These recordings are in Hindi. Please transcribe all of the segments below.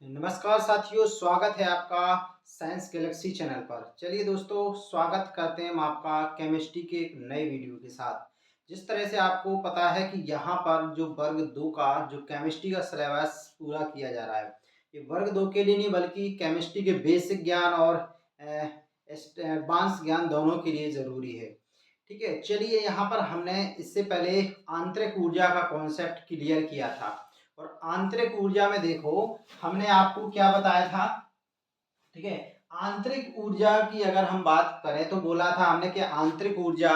नमस्कार साथियों, स्वागत है आपका साइंस गैलेक्सी चैनल पर। चलिए दोस्तों, स्वागत करते हैं हम आपका केमिस्ट्री के एक नए वीडियो के साथ। जिस तरह से आपको पता है कि यहाँ पर जो वर्ग 2 का जो केमिस्ट्री का सिलेबस पूरा किया जा रहा है, ये वर्ग 2 के लिए नहीं बल्कि केमिस्ट्री के बेसिक ज्ञान और एडवांस ज्ञान दोनों के लिए ज़रूरी है। ठीक है, चलिए यहाँ पर हमने इससे पहले आंतरिक ऊर्जा का कॉन्सेप्ट क्लियर किया था। और आंतरिक ऊर्जा में देखो, हमने आपको क्या बताया था। ठीक है, आंतरिक ऊर्जा की अगर हम बात करें तो बोला था हमने कि आंतरिक ऊर्जा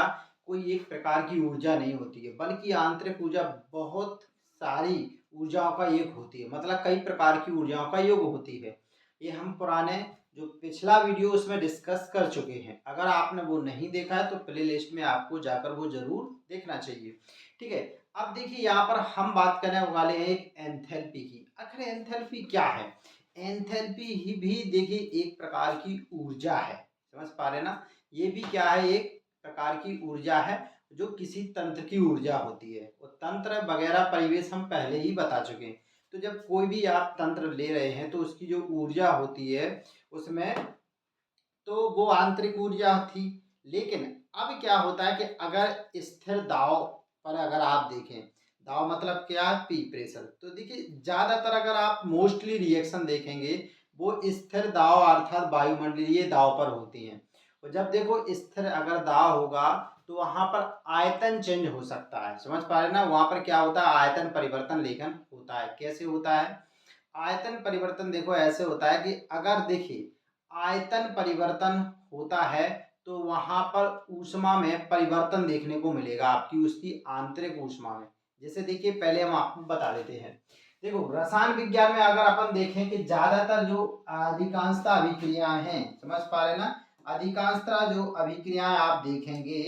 कोई एक प्रकार की ऊर्जा नहीं होती है, बल्कि आंतरिक ऊर्जा बहुत सारी ऊर्जाओं का एक होती है, मतलब कई प्रकार की ऊर्जाओं का योग होती है। ये हम पुराने जो पिछला वीडियो उसमें डिस्कस कर चुके हैं। अगर आपने वो नहीं देखा है तो प्ले लिस्ट में आपको जाकर वो जरूर देखना चाहिए। ठीक है, अब देखिए यहाँ पर हम बात करने वाले हैं एक एंथैल्पी की। आखिर एंथैल्पी क्या है? एंथैल्पी ही भी देखिए एक प्रकार की ऊर्जा है। समझ पा रहे ना? ये भी क्या है? एक प्रकार की ऊर्जा है जो किसी तंत्र की ऊर्जा होती है। और तंत्र वगैरह परिवेश हम पहले ही बता चुके हैं। तो जब कोई भी आप तंत्र ले रहे हैं तो उसकी जो ऊर्जा होती है उसमें तो वो आंतरिक ऊर्जा थी। लेकिन अब क्या होता है कि अगर स्थिर दाव पर अगर आप देखें, दाव मतलब क्या? P, pressure. तो देखिए ज्यादातर अगर आप मोस्टली रिएक्शन देखेंगे वो स्थिर दाव अर्थात वायुमंडलीय दाव पर होती हैं। और जब देखो स्थिर अगर दाव होगा तो वहां पर आयतन चेंज हो सकता है। समझ पा रहे ना? वहां पर क्या होता है? आयतन परिवर्तन लेखन होता है। कैसे होता है आयतन परिवर्तन? देखो ऐसे होता है कि अगर देखिए आयतन परिवर्तन होता है तो वहां पर ऊष्मा में परिवर्तन देखने को मिलेगा आपकी उसकी आंतरिक ऊष्मा में। जैसे देखिए पहले हम आपको बता देते हैं। देखो रसायन विज्ञान में अगर अपन देखें कि ज्यादातर जो अधिकांशतः अभिक्रियाएं हैं, समझ पा रहे ना, अधिकांशतः जो अभिक्रियाएं आप देखेंगे,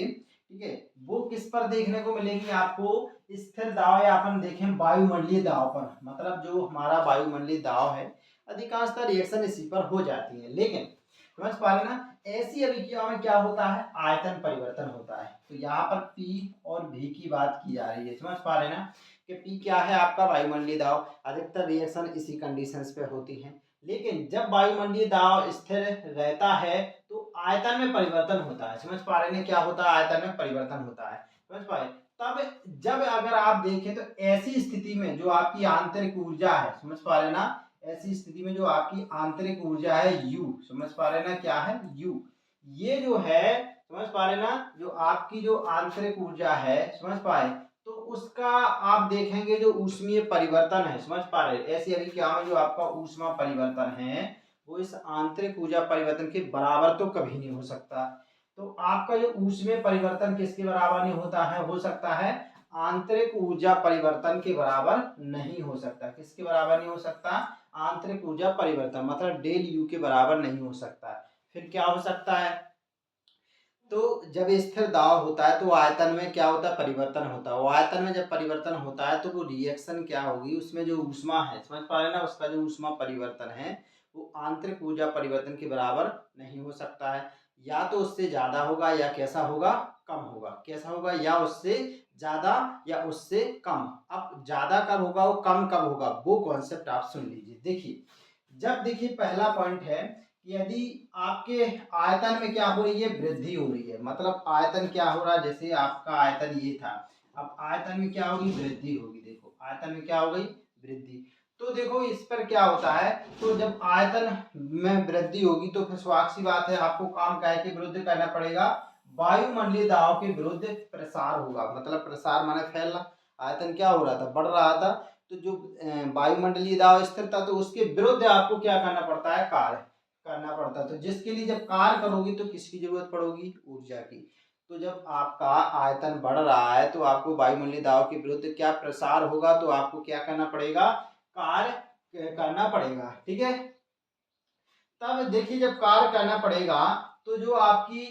ठीक है, वो किस पर देखने को मिलेगी आपको? स्थिर दाब या अपन देखें वायुमंडलीय दाब पर। मतलब जो हमारा वायुमंडलीय दाब है अधिकांशतः रिएक्शन इसी पर हो जाती है। लेकिन समझ पा रहे ना, ऐसी अभिक्रियाओं में क्या होता है? आयतन परिवर्तन होता है। तो यहाँ पर P और V की बात की जा रही है। समझ पा रहे ना कि P क्या है? आपका वायुमंडलीय दाब। अधिकतर रिएक्शन इसी कंडीशंस पे होती हैं। लेकिन जब वायुमंडलीय दाब स्थिर रहता है तो आयतन में परिवर्तन होता है। समझ पा रहे हैं क्या होता है? आयतन में परिवर्तन होता है। समझ पाए? तब जब अगर आप देखें तो ऐसी स्थिति में जो आपकी आंतरिक ऊर्जा है, समझ पा रहे ना, ऐसी स्थिति में जो आपकी आंतरिक ऊर्जा है U, समझ पा रहे ना क्या है? U। ये जो है, समझ पा रहे ना, जो आपकी जो आंतरिक ऊर्जा है, समझ पाए, तो उसका आप देखेंगे जो ऊष्मीय परिवर्तन है, समझ पा रहे, ऐसी अभी क्या में जो आपका ऊष्मा परिवर्तन है वो इस आंतरिक ऊर्जा परिवर्तन के बराबर तो कभी नहीं हो सकता। तो आपका जो ऊष्मीय परिवर्तन किसके बराबर नहीं होता है? हो सकता है आंतरिक ऊर्जा परिवर्तन के बराबर नहीं हो सकता। किसके बराबर नहीं हो सकता? आंतरिक ऊर्जा परिवर्तन, मतलब डेल यू के बराबर नहीं हो सकता। फिर क्या हो सकता है? तो जब स्थिर दाब होता है तो आयतन में क्या होता है? परिवर्तन होता है। वो आयतन में जब परिवर्तन होता है तो वो रिएक्शन क्या होगी? उसमें जो ऊष्मा है, समझ पा रहे ना, उसका जो ऊष्मा परिवर्तन है वो आंतरिक ऊर्जा परिवर्तन के बराबर नहीं हो सकता है। या तो उससे ज्यादा होगा या कैसा होगा? कम होगा। कैसा होगा? या उससे ज्यादा या उससे कम। अब ज्यादा कब होगा वो कम कब होगा वो कॉन्सेप्ट आप सुन लीजिए। देखिए जब देखिए पहला पॉइंट है कि यदि आपके आयतन में क्या हो रही है? वृद्धि हो रही है। मतलब आयतन क्या हो रहा है? जैसे आपका आयतन ये था, अब आयतन में क्या होगी? वृद्धि होगी। देखो आयतन में क्या हो गई? वृद्धि। तो देखो इस पर क्या होता है, तो जब आयतन में वृद्धि होगी तो फिर स्वाभाविक सी बात है आपको काम काय के विरुद्ध करना पड़ेगा? वायुमंडलीय दाब के विरुद्ध प्रसार होगा। मतलब प्रसार माने फैलना। आयतन क्या हो रहा था? बढ़ रहा था। तो जो वायुमंडलीय दाब स्थिर था तो उसके विरुद्ध आपको क्या करना पड़ता है? कार्य करना पड़ता है। तो जिसके लिए जब कार्य करोगी तो किसकी जरूरत पड़ोगी? ऊर्जा की। तो जब आपका आयतन बढ़ रहा है तो आपको वायुमंडलीय दाब के विरुद्ध क्या प्रसार होगा? तो आपको क्या करना पड़ेगा? कार्य करना पड़ेगा। ठीक है, तब देखिए जब कार्य करना पड़ेगा तो जो आपकी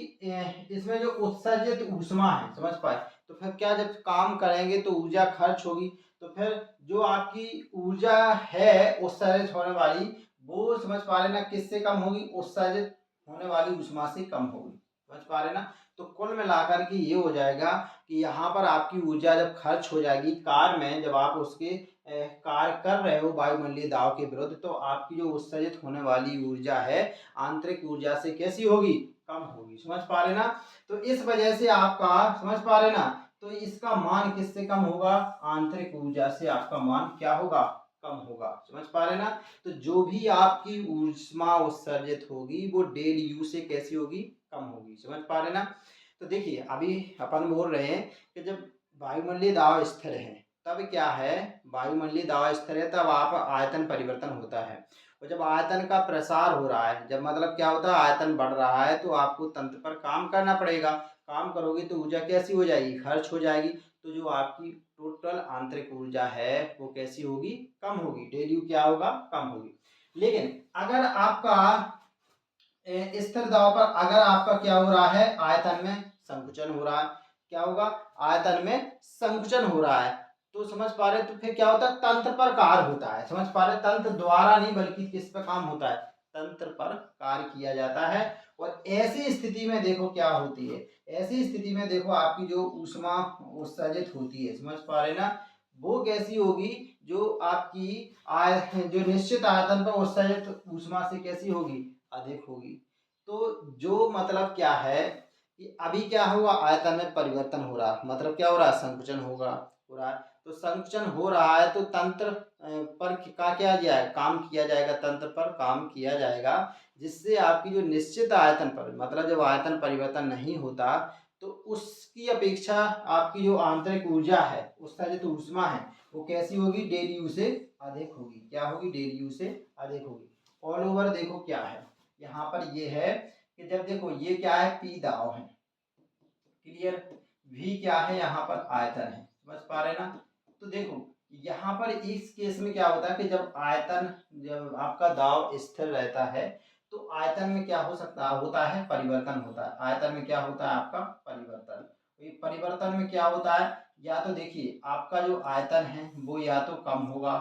इसमें जो उत्सर्जित ऊष्मा है, समझ पाए, तो फिर क्या जब काम करेंगे तो ऊर्जा खर्च होगी। तो फिर जो आपकी ऊर्जा है उत्सर्जित होने वाली वो, समझ पा रहे ना, किससे कम होगी? उत्सर्जित होने वाली ऊष्मा से कम होगी। समझ पा रहे ना? तो कुल मिलाकर के ये हो जाएगा कि यहाँ पर आपकी ऊर्जा जब खर्च हो जाएगी कार में, जब आप उसके कार्य कर रहे हो वायुमंडलीय दाब के विरुद्ध, तो आपकी जो उत्सर्जित होने वाली ऊर्जा है आंतरिक ऊर्जा से कैसी होगी, कम होगी। समझ पा रहे ना। तो इस वजह से आपका, समझ पा रहे ना, तो इसका मान किससे कम होगा, आंतरिक ऊर्जा से आपका मान क्या होगा, कम होगा। समझ पा रहे ना। तो जो भी आपकी ऊष्मा उत्सर्जित होगी वो डेल यू से कैसी होगी, कम होगी। समझ पा रहे ना। तो देखिए अभी अपन बोल रहे हैं कि जब वायुमंडलीय दाब स्थिर है तब क्या है, वायुमंडलीय दाब स्थिर है तब आप आयतन परिवर्तन होता है, और जब आयतन का प्रसार हो रहा है, जब मतलब क्या होता है आयतन बढ़ रहा है, तो आपको तंत्र पर काम करना पड़ेगा। काम करोगे तो ऊर्जा कैसी हो जाएगी, खर्च हो जाएगी। तो जो आपकी टोटल आंतरिक ऊर्जा है वो कैसी होगी, कम होगी। डेल यू क्या होगा, कम होगी। लेकिन अगर आपका स्थिर दाब पर अगर आपका क्या हो रहा है, आयतन में संकुचन हो रहा है, क्या होगा, आयतन में संकुचन हो रहा है, तो समझ पा रहे, तो फिर क्या होता है, तंत्र पर कार्य होता है। समझ पा रहे, तंत्र द्वारा नहीं बल्कि किस पर काम होता है, तंत्र पर कार्य किया जाता है। और ऐसी स्थिति में देखो क्या होती है, ऐसी स्थिति में देखो आपकी जो ऊष्मा उत्सर्जित होती है, समझ पा रहे ना, वो कैसी होगी, जो आपकी जो निश्चित आयतन पर उत्सर्जित ऊष्मा से कैसी होगी, अधिक होगी। तो जो मतलब क्या है कि अभी क्या हुआ, आयतन में परिवर्तन हो रहा, मतलब क्या हो रहा है, संकुचन हो रहा है। तो संकुचन हो रहा है तो तंत्र पर का क्या किया है, काम किया जाएगा, तंत्र पर काम किया जाएगा, जिससे आपकी जो निश्चित आयतन पर, मतलब जब आयतन परिवर्तन नहीं होता तो उसकी अपेक्षा आपकी जो आंतरिक ऊर्जा है, उसका जो ऊष्मा है, वो कैसी होगी, डेल यू से अधिक होगी। क्या होगी, डेल यू से अधिक होगी। ऑल ओवर देखो क्या है, यहाँ पर ये है कि जब देखो ये क्या है, पी दाब है, क्लियर, वी क्या है, यहाँ पर आयतन है। समझ पा रहे ना। तो देखो यहाँ पर इस केस में क्या होता है कि जब आयतन, जब आपका दाब स्थिर रहता है तो आयतन में क्या हो सकता होता है, परिवर्तन होता है। आयतन में क्या होता है, आपका परिवर्तन। तो ये परिवर्तन में क्या होता है, या तो देखिए आपका जो आयतन है वो या तो कम होगा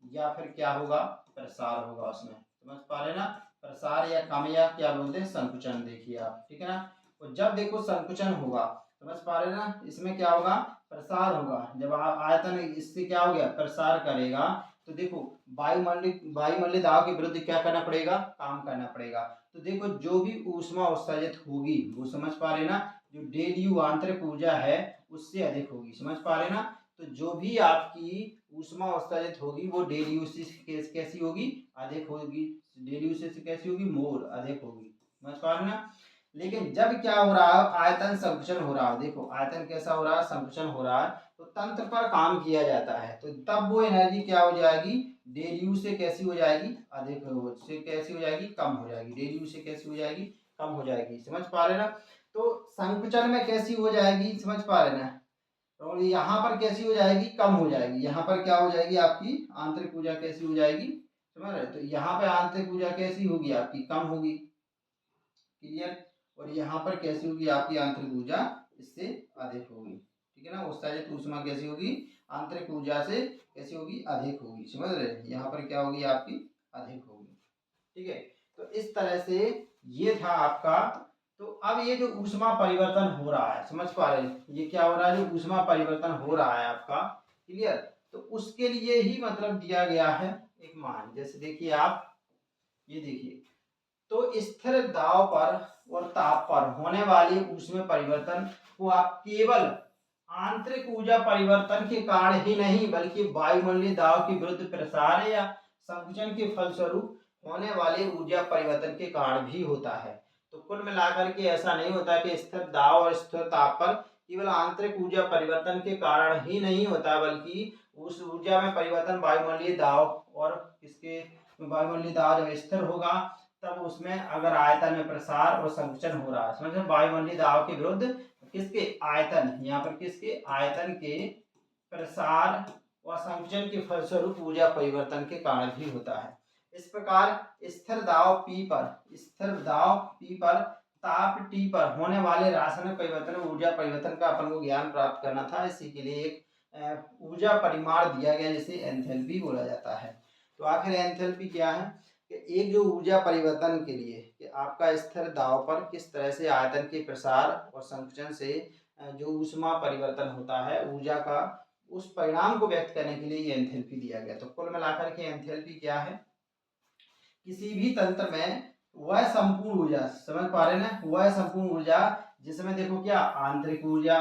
या फिर क्या होगा, प्रसार होगा उसमें। समझ पा रहे ना, प्रसार या कम या क्या बोलते हैं, संकुचन। देखिए आप, ठीक है ना। और जब देखो संकुचन होगा, समझ पा रहे ना, इसमें क्या होगा, प्रसार होगा। जब आयतन इससे क्या हो गया, प्रसार करेगा, तो देखो वायुमंडलीय दाब के विरुद्ध क्या करना पड़ेगा, काम करना पड़ेगा। तो देखो जो भी ऊष्मा उत्सर्जित होगी वो, समझ पा रहे ना, जो डेल यू आंतरिक ऊर्जा है उससे अधिक होगी। समझ पा रहे ना। तो जो भी आपकी ऊष्मा उत्सर्जित होगी वो डेल यू से कैसी होगी, अधिक होगी। डेल यू से कैसी होगी, मोर अधिक होगी। समझ पा रहे ना। लेकिन जब क्या हो रहा है, आयतन संकुचन हो रहा है, देखो आयतन कैसा हो रहा है, संकुचन हो रहा है, तो तंत्र पर काम किया जाता है, तो तब वो एनर्जी क्या हो जाएगी, डेल यू से कैसी हो जाएगी, अधिक से कैसी हो जाएगी, कम हो जाएगी। डेल यू से कैसी हो जाएगी, कम हो जाएगी। समझ पा रहे ना। तो संकुचन में कैसी हो जाएगी, समझ पा रहे ना, और यहाँ पर कैसी हो जाएगी, कम हो जाएगी। यहाँ पर क्या हो जाएगी, आपकी आंतरिक ऊर्जा कैसी हो जाएगी, समझ रहे। तो यहाँ पे आंतरिक ऊर्जा कैसी होगी, आपकी कम होगी, क्लियर। और यहाँ पर कैसी होगी, आपकी आंतरिक ऊर्जा इससे अधिक होगी, ठीक है ना। उत्सर्जित ऊष्मा कैसी होगी, आंतरिक ऊर्जा से कैसी होगी, अधिक होगी। समझ रहे, यहाँ पर क्या होगी, आपकी अधिक होगी, ठीक है। तो इस तरह से ये था आपका। तो अब ये जो ऊष्मा परिवर्तन हो रहा है, समझ पा रहे हैं, ये क्या हो रहा है, जो ऊष्मा परिवर्तन हो रहा है आपका, क्लियर। तो उसके लिए ही मतलब दिया गया है एक मान। जैसे देखिए आप, ये देखिए, तो स्थिर दाब पर और ताप पर होने वाले ऊष्मा परिवर्तन को आप केवल आंतरिक ऊर्जा परिवर्तन के कारण ही नहीं बल्कि वायुमंडलीय दाब के विरुद्ध प्रसार या संकुचन के फलस्वरूप होने वाले ऊर्जा परिवर्तन के कारण भी होता है। तो कुल मिलाकर के ऐसा नहीं होता कि स्थिर दाब और स्थिर ताप पर केवल आंतरिक ऊर्जा परिवर्तन के कारण ही नहीं होता, बल्कि उस ऊर्जा में परिवर्तन वायुमंडलीय दाब और इसके, वायुमंडलीय दाब जब स्थिर होगा तब उसमें अगर आयतन में प्रसार और संकुचन हो रहा है, समझ में, वायुमंडलीय दाब के विरुद्ध किसके, आयतन, यहाँ पर किसके, आयतन के प्रसार और संकुचन के फलस्वरूप ऊर्जा परिवर्तन के कारण भी होता है। इस प्रकार स्थिर दाब P पर, स्थिर दाब P पर ताप T पर होने वाले रासायनिक परिवर्तन और ऊर्जा परिवर्तन का अपन को ज्ञान प्राप्त करना था। इसी के लिए एक ऊर्जा परिमाण दिया गया जिसे एंथैल्पी बोला जाता है। तो आखिर एंथैल्पी क्या है कि एक जो ऊर्जा परिवर्तन के लिए कि आपका स्थिर दाब पर किस तरह से आयतन के प्रसार और संकुचन से जो ऊष्मा परिवर्तन होता है ऊर्जा का, उस परिणाम को व्यक्त करने के लिए ये एंथैल्पी दिया गया। तो कुल मिलाकर के एंथैल्पी क्या है, किसी भी तंत्र में वह संपूर्ण ऊर्जा, समझ पा रहे ना, वह संपूर्ण ऊर्जा जिसमें देखो क्या आंतरिक ऊर्जा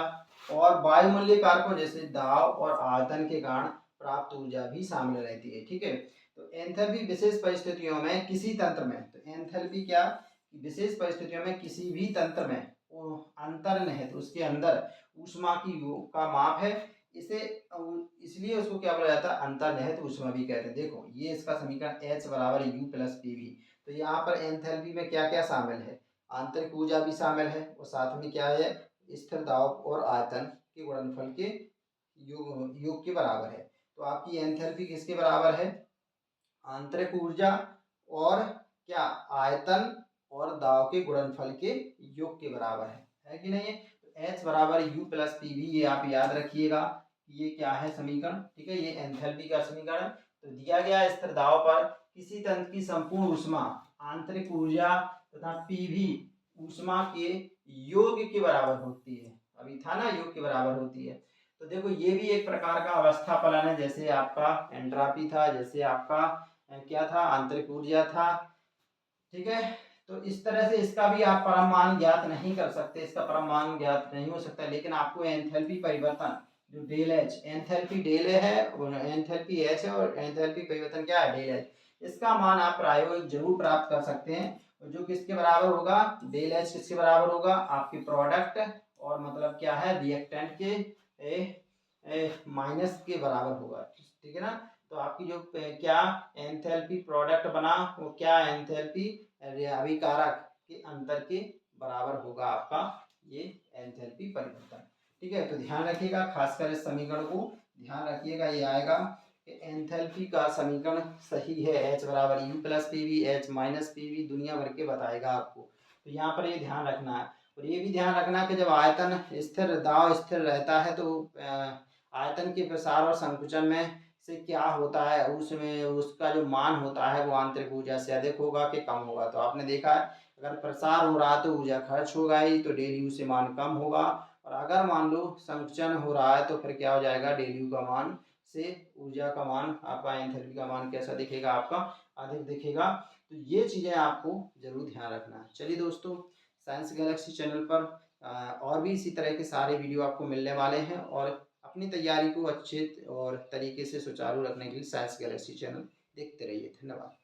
और वायुमंडलीय कारकों जैसे दाब और आयतन के कारण प्राप्त ऊर्जा भी शामिल रहती है। ठीक है, तो एंथैल्पी विशेष परिस्थितियों में किसी तंत्र में, तो एंथैल्पी क्या, विशेष परिस्थितियों में किसी भी तंत्र में अंतर्निहित उसके अंदर ऊष्मा की का माप है। इसे इसलिए उसको क्या बोला जाता है, अंतर्निहित ऊष्मा भी कहते हैं। देखो ये इसका समीकरण H बराबर U प्लस PV। तो यहाँ पर एंथैल्पी में क्या क्या शामिल है, आंतरिक ऊर्जा भी शामिल है और साथ में क्या है, स्थिर दाब और आयतन के गुणनफल के योग के बराबर है। तो आपकी एंथैल्पी किसके बराबर है, आंतरिक ऊर्जा और क्या आयतन और दाब के गुणनफल के योग के बराबर है कि नहीं है। तो H बराबर U प्लस PV, ये आप याद रखिएगा, ये क्या है समीकरण। ठीक है, ये एंथैल्पी का समीकरण। तो दिया गया स्थिर दाब पर किसी तंत्र की संपूर्ण ऊष्मा आंतरिक ऊर्जा तथा PV ऊष्मा के योग के बराबर होती है। अभी था ना, योग के बराबर होती है। तो देखो ये भी एक प्रकार का अवस्था फलन है, जैसे आपका एंट्रॉपी था, जैसे आपका क्या था, आंतरिक ऊर्जा था। ठीक है, तो इस तरह से इसका भी आप परम मान ज्ञात नहीं कर सकते, इसका परम मान ज्ञात नहीं हो सकता, लेकिन आपको एंथैल्पी परिवर्तन जो डेल एच, एंथैल्पी डेल है, एंथैल्पी एच है और एंथैल्पी परिवर्तन क्या है, डेल एच, इसका मान आप प्रायोगिक जरूर प्राप्त कर सकते हैं। जो किसके बराबर होगा, डेल एच किसके बराबर होगा, आपके प्रोडक्ट और मतलब क्या है रिएक्टेंट के माइनस के बराबर होगा। ठीक है ना, तो आपकी जो क्या एंथैल्पी प्रोडक्ट बना वो क्या एंथैल्पी अभिकारक के अंतर के बराबर होगा आपका ये एंथैल्पी परिवर्तन। ठीक है, तो ध्यान रखिएगा, खासकर इस समीकरण को ध्यान रखिएगा, ये आएगा कि एंथैल्पी का समीकरण सही है, H बराबर U plus PV, H minus PV दुनिया भर के बताएगा आपको। तो यहाँ पर ये ध्यान रखना है और ये भी ध्यान रखना कि जब आयतन स्थिर दाब स्थिर रहता है तो आयतन के प्रसार और संकुचन में से क्या होता है, उसमें उसका जो मान होता है वो आंतरिक ऊर्जा से अधिक होगा कि कम होगा। तो आपने देखा है अगर प्रसार हो रहा है तो ऊर्जा खर्च होगा ही, तो डेल यू से मान कम होगा, और अगर मान लो संकुचन हो रहा है तो फिर क्या हो जाएगा, डेल यू का मान से ऊर्जा का मान, आपका एंथैल्पी का मान कैसा दिखेगा, आपका अधिक दिखेगा। तो ये चीज़ें आपको जरूर ध्यान रखना है। चलिए दोस्तों, साइंस गैलेक्सी चैनल पर और भी इसी तरह के सारे वीडियो आपको मिलने वाले हैं, और अपनी तैयारी को अच्छे और तरीके से सुचारू रखने के लिए साइंस गैलेक्सी चैनल देखते रहिए। धन्यवाद।